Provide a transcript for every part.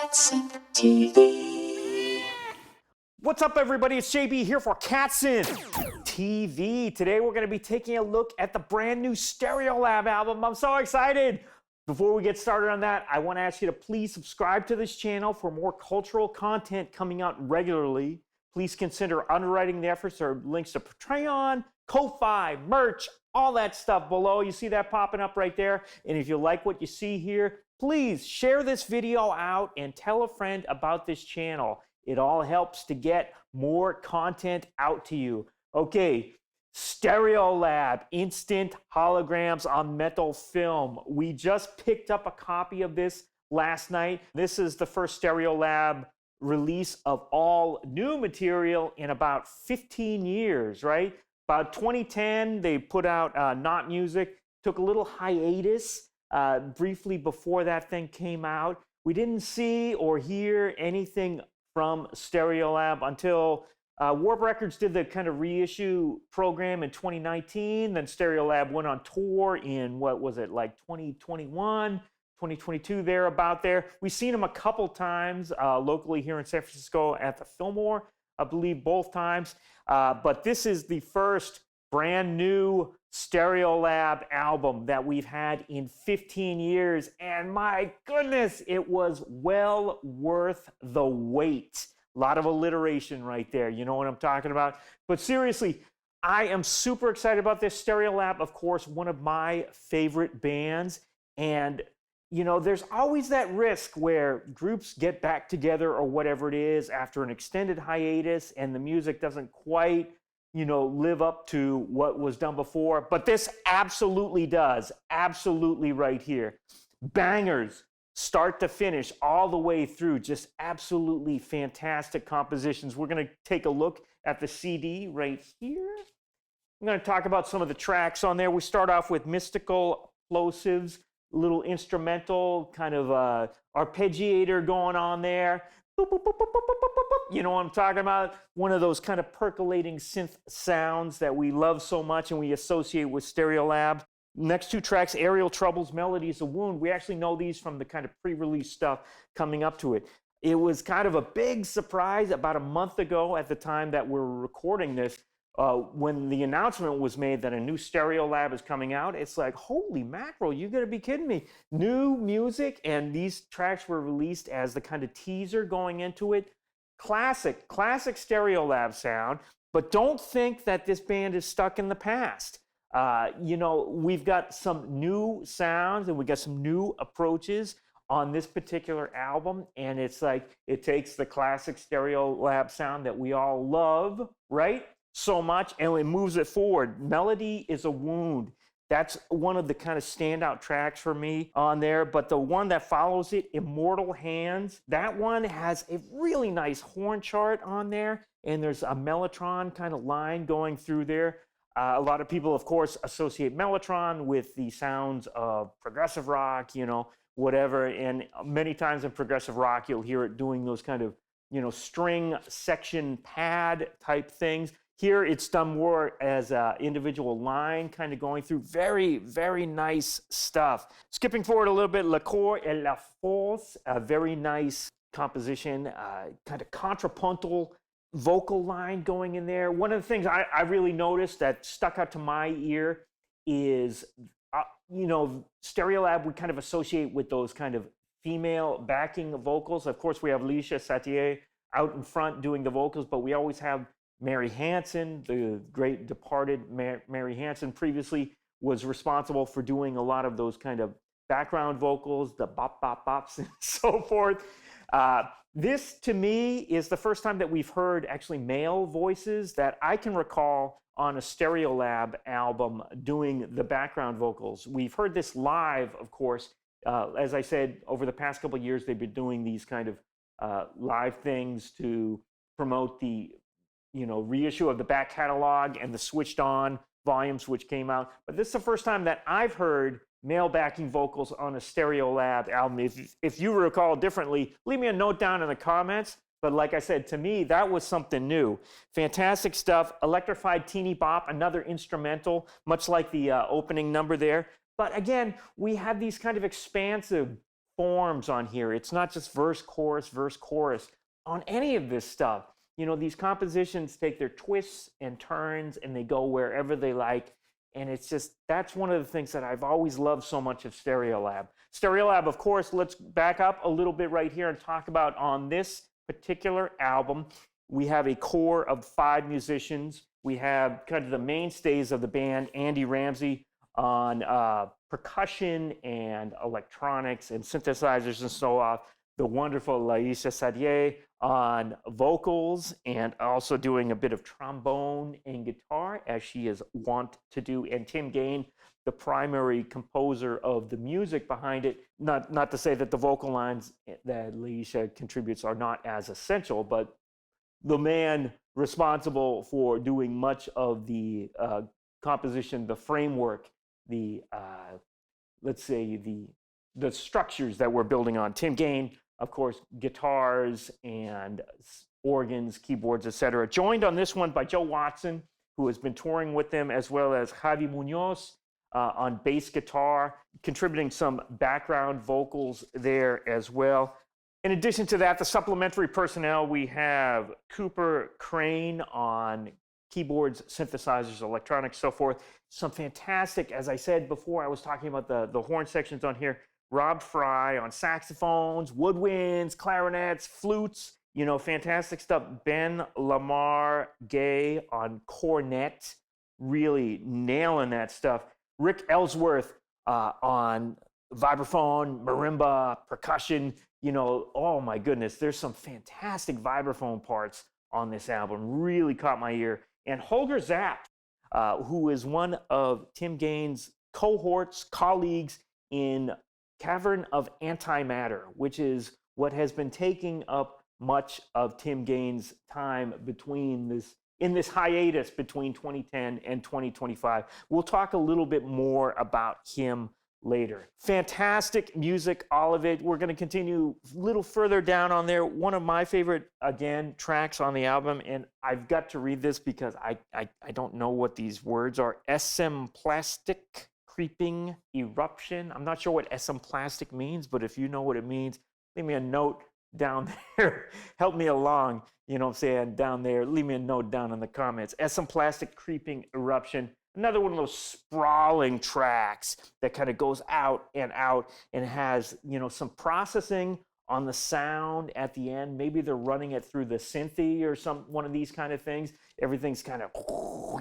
CatSynth TV. What's up, everybody? It's JB here for CatSynth TV. Today we're going to be taking a look at the brand new Stereolab album. I'm so excited. Before we get started on that, I want to ask you to please subscribe to this channel for more cultural content coming out regularly. Please consider underwriting the efforts. There are links to Patreon, Ko-Fi, merch, all that stuff below. You see that popping up right there. And if you like what you see here, please share this video out and tell a friend about this channel. It all helps to get more content out to you. Okay, Stereolab, instant holograms on metal film. We just picked up a copy of this last night. This is the first Stereolab release of all new material in about 15 years, right? About 2010, they put out Not Music, took a little hiatus briefly before that thing came out. We didn't see or hear anything from Stereolab until Warp Records did the kind of reissue program in 2019. Then Stereolab went on tour in, what was it, like 2021, 2022, there, about there. We've seen them a couple times locally here in San Francisco at the Fillmore, I believe both times. But this is the first brand new Stereolab album that we've had in 15 years. And my goodness, it was well worth the wait. A lot of alliteration right there. You know what I'm talking about? But seriously, I am super excited about this. Stereolab, of course, one of my favorite bands. And, you know, there's always that risk where groups get back together or whatever it is after an extended hiatus and the music doesn't quite, you know, live up to what was done before. But this absolutely does. Absolutely right here. Bangers, start to finish, all the way through. Just absolutely fantastic compositions. We're going to take a look at the CD right here. I'm going to talk about some of the tracks on there. We start off with Mystical Plosives, little instrumental kind of arpeggiator going on there. Boop, boop, boop, boop, boop, boop, boop, boop. You know what I'm talking about? One of those kind of percolating synth sounds that we love so much and we associate with Stereolab. Next two tracks, Aerial Troubles, Melodies of Wound. We actually know these from the kind of pre-release stuff coming up to it. It was kind of a big surprise about a month ago at the time that we're recording this. When the announcement was made that a new Stereolab is coming out, it's like, holy mackerel, you gotta be kidding me. New music, and these tracks were released as the kind of teaser going into it. Classic Stereolab sound, but don't think that this band is stuck in the past. You know, we've got some new sounds and we got some new approaches on this particular album, and it's like, it takes the classic Stereolab sound that we all love, right? So much, and it moves it forward. Melody is a Wound. That's one of the kind of standout tracks for me on there. But the one that follows it, Immortal Hands, that one has a really nice horn chart on there, and there's a mellotron kind of line going through there. A lot of people, of course, associate mellotron with the sounds of progressive rock, you know, whatever. And many times in progressive rock, you'll hear it doing those kind of, you know, string section pad type things. Here, it's done more as an individual line kind of going through. Very, very nice stuff. Skipping forward a little bit, Le Corps et la Force, a very nice composition, kind of contrapuntal vocal line going in there. One of the things I really noticed that stuck out to my ear is, you know, Stereolab we kind of associate with those kind of female backing vocals. Of course, we have Laetitia Sadier out in front doing the vocals, but we always have Mary Hansen, the great departed Mary Hansen, previously was responsible for doing a lot of those kind of background vocals, the bop, bop, bops, and so forth. This, to me, is the first time that we've heard actually male voices that I can recall on a Stereolab album doing the background vocals. We've heard this live, of course. As I said, over the past couple of years, they've been doing these kind of live things to promote the, you know, reissue of the back catalog and the switched on volumes which came out. But this is the first time that I've heard male backing vocals on a Stereolab album. If you recall differently, leave me a note down in the comments. But like I said, to me, that was something new. Fantastic stuff. Electrified Teeny Bop, another instrumental, much like the opening number there. But again, we have these kind of expansive forms on here. It's not just verse, chorus on any of this stuff. You know, these compositions take their twists and turns and they go wherever they like. And it's just, that's one of the things that I've always loved so much of Stereolab. Stereolab, of course, let's back up a little bit right here and talk about on this particular album, we have a core of 5 musicians. We have kind of the mainstays of the band, Andy Ramsay on percussion and electronics and synthesizers and so on. The wonderful Laetitia Sadier on vocals and also doing a bit of trombone and guitar as she is wont to do. And Tim Gane, the primary composer of the music behind it. Not to say that the vocal lines that Laetitia contributes are not as essential, but the man responsible for doing much of the composition, the framework, the let's say the structures that we're building on. Tim Gane, of course, guitars and organs, keyboards, etc. Joined on this one by Joe Watson, who has been touring with them, as well as Xavi Muñoz on bass guitar, contributing some background vocals there as well. In addition to that, the supplementary personnel, we have Cooper Crane on keyboards, synthesizers, electronics, so forth. Some fantastic, as I said before, I was talking about the horn sections on here. Rob Fry on saxophones, woodwinds, clarinets, flutes, you know, fantastic stuff. Ben Lamar Gay on cornet, really nailing that stuff. Rick Ellsworth on vibraphone, marimba, percussion, you know, oh my goodness, there's some fantastic vibraphone parts on this album, really caught my ear. And Holger Zapp, who is one of Tim Gane's cohorts, colleagues in Cavern of Antimatter, which is what has been taking up much of Tim Gane's time in this hiatus between 2010 and 2025. We'll talk a little bit more about him later. Fantastic music, all of it. We're going to continue a little further down on there. One of my favorite, again, tracks on the album, and I've got to read this because I don't know what these words are. Plastic creeping eruption. I'm not sure what plastic means, but if you know what it means, leave me a note down there. Help me along, you know what I'm saying, down there. Leave me a note down in the comments. plastic creeping eruption. Another one of those sprawling tracks that kind of goes out and has, you know, some processing on the sound at the end. Maybe they're running it through the synthy or one of these kind of things. Everything's kind of,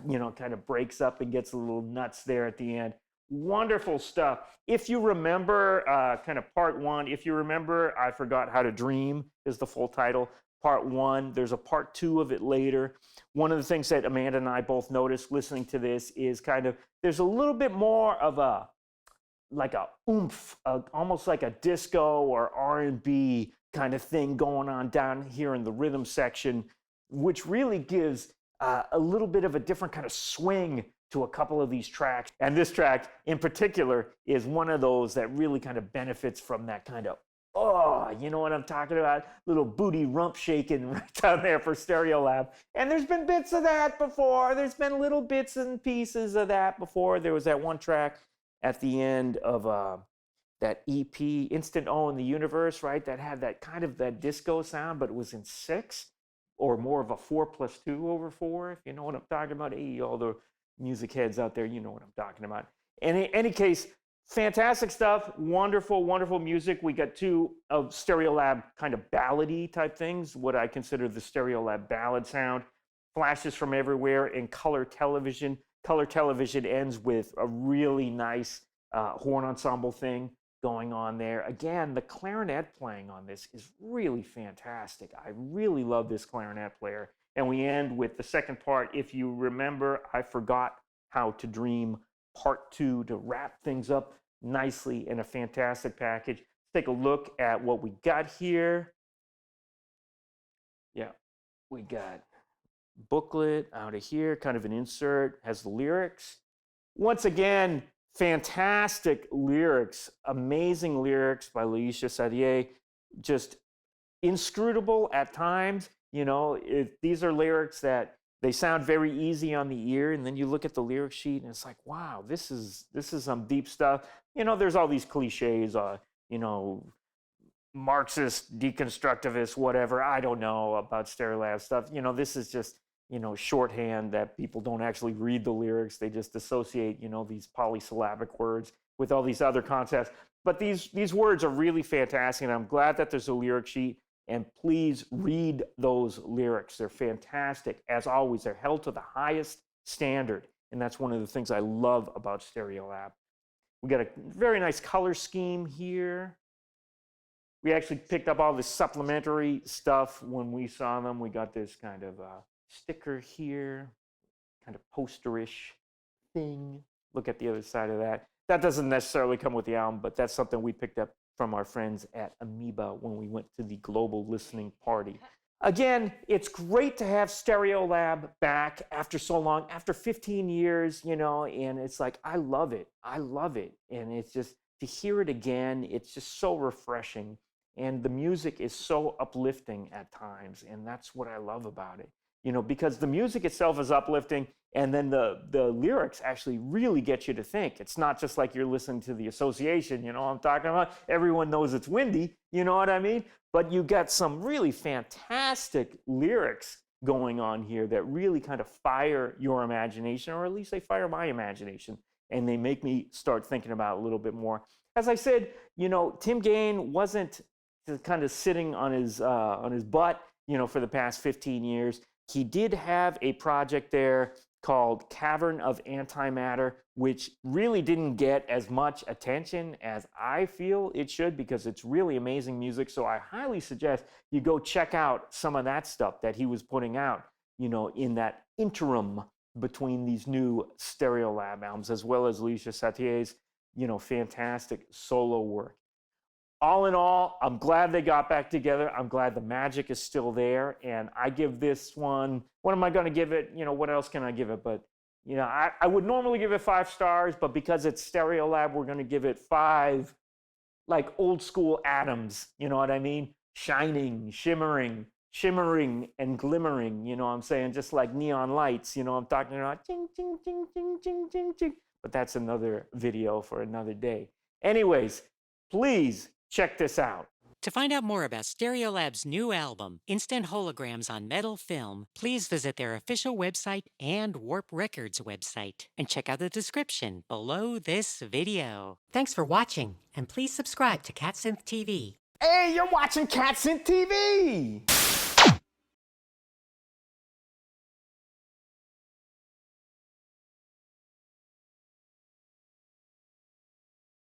you know, kind of breaks up and gets a little nuts there at the end. Wonderful stuff. If you remember kind of part 1, if you remember I Forgot How to Dream is the full title. Part 1, there's a part 2 of it later. One of the things that Amanda and I both noticed listening to this is kind of, there's a little bit more of a oomph, almost like a disco or R&B kind of thing going on down here in the rhythm section, which really gives a little bit of a different kind of swing to a couple of these tracks. And this track in particular is one of those that really kind of benefits from that kind of, oh, you know what I'm talking about? Little booty rump shaking right down there for Stereolab. And there's been bits of that before. There's been little bits and pieces of that before. There was that one track at the end of that EP, Instant O in the Universe, right? That had that kind of that disco sound, but it was in 6 or more of a 4+2/4, if you know what I'm talking about. Hey, all the music heads out there, you know what I'm talking about. In any case, fantastic stuff, wonderful, wonderful music. We got 2 of Stereolab kind of ballady type things, what I consider the Stereolab ballad sound. Flashes from everywhere in color television. Color television ends with a really nice horn ensemble thing going on there. Again, the clarinet playing on this is really fantastic. I really love this clarinet player. And we end with the second part. If you remember, I Forgot How to Dream, part 2, to wrap things up nicely in a fantastic package. Let's take a look at what we got here. Yeah, we got booklet out of here, kind of an insert, has the lyrics. Once again, fantastic lyrics, amazing lyrics by Laetitia Sadier, just inscrutable at times. You know, these are lyrics that they sound very easy on the ear, and then you look at the lyric sheet and it's like, wow, this is some deep stuff. You know, there's all these cliches, you know, Marxist, deconstructivist, whatever. I don't know about Stereolab stuff. You know, this is just, you know, shorthand that people don't actually read the lyrics. They just associate, you know, these polysyllabic words with all these other concepts. But these words are really fantastic, and I'm glad that there's a lyric sheet. And please read those lyrics. They're fantastic. As always, they're held to the highest standard. And that's one of the things I love about Stereolab. We got a very nice color scheme here. We actually picked up all this supplementary stuff when we saw them. We got this kind of sticker here, kind of posterish thing. Look at the other side of that. That doesn't necessarily come with the album, but that's something we picked up from our friends at Amoeba when we went to the global listening party. Again, it's great to have Stereolab back after so long, after 15 years, you know, and it's like, I love it. I love it. And it's just, to hear it again, it's just so refreshing. And the music is so uplifting at times, and that's what I love about it. You know, because the music itself is uplifting, and then the lyrics actually really get you to think. It's not just like you're listening to the association, you know what I'm talking about? Everyone knows it's windy, you know what I mean? But you got some really fantastic lyrics going on here that really kind of fire your imagination, or at least they fire my imagination, and they make me start thinking about it a little bit more. As I said, you know, Tim Gane wasn't kind of sitting on his butt, you know, for the past 15 years. He did have a project there called Cavern of Antimatter, which really didn't get as much attention as I feel it should, because it's really amazing music. So I highly suggest you go check out some of that stuff that he was putting out, you know, in that interim between these new Stereolab albums, as well as Laetitia Sadier's, you know, fantastic solo work. All in all, I'm glad they got back together. I'm glad the magic is still there. And I give this one, what am I going to give it? You know, what else can I give it? But, you know, I would normally give it 5 stars, but because it's Stereolab, we're going to give it 5, like old school atoms. You know what I mean? Shining, shimmering, and glimmering. You know what I'm saying? Just like neon lights. You know, I'm talking about ching, ching, ching, ching, ching, ching, ching. But that's another video for another day. Anyways, please check this out. To find out more about Stereolab's new album, Instant Holograms on Metal Film, please visit their official website and Warp Records website, and check out the description below this video. Thanks for watching, and please subscribe to CatSynth TV. Hey, you're watching CatSynth TV!